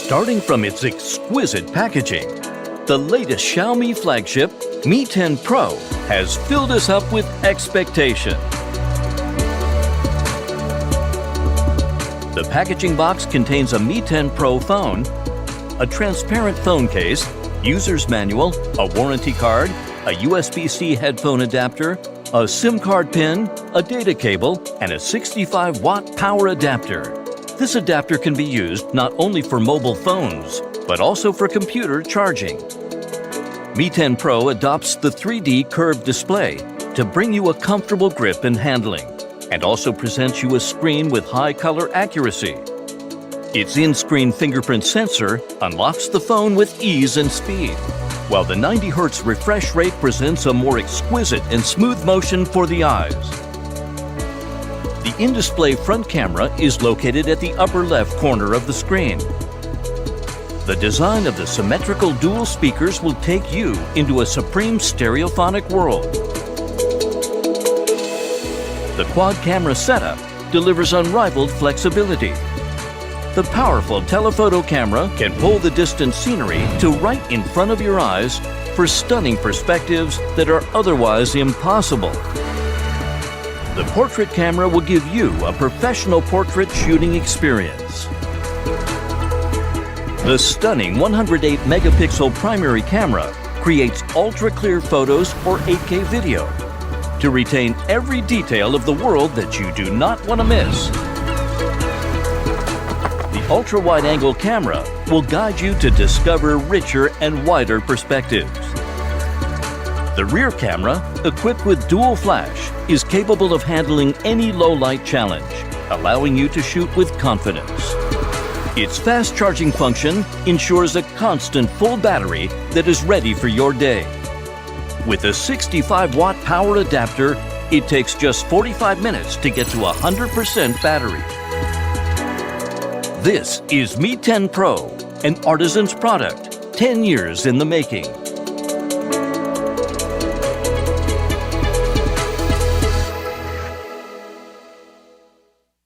Starting from its exquisite packaging, the latest Xiaomi flagship, Mi 10 Pro, has filled us up with expectation. The packaging box contains a Mi 10 Pro phone, a transparent phone case, user's manual, a warranty card, a USB-C headphone adapter, a SIM card pin, a data cable, and a 65-watt power adapter. This adapter can be used not only for mobile phones, but also for computer charging. Mi 10 Pro adopts the 3D curved display to bring you a comfortable grip and handling, and also presents you a screen with high color accuracy. Its in-screen fingerprint sensor unlocks the phone with ease and speed, while the 90 Hz refresh rate presents a more exquisite and smooth motion for the eyes. The in-display front camera is located at the upper left corner of the screen. The design of the symmetrical dual speakers will take you into a supreme stereophonic world. The quad camera setup delivers unrivaled flexibility. The powerful telephoto camera can pull the distant scenery to right in front of your eyes for stunning perspectives that are otherwise impossible. The portrait camera will give you a professional portrait shooting experience. The stunning 108-megapixel primary camera creates ultra-clear photos or 8K video to retain every detail of the world that you do not want to miss. The ultra-wide-angle camera will guide you to discover richer and wider perspectives. The rear camera, equipped with dual flash, is capable of handling any low-light challenge, allowing you to shoot with confidence. Its fast charging function ensures a constant full battery that is ready for your day. With a 65-watt power adapter, it takes just 45 minutes to get to 100% battery. This is Mi 10 Pro, an artisan's product, 10 years in the making.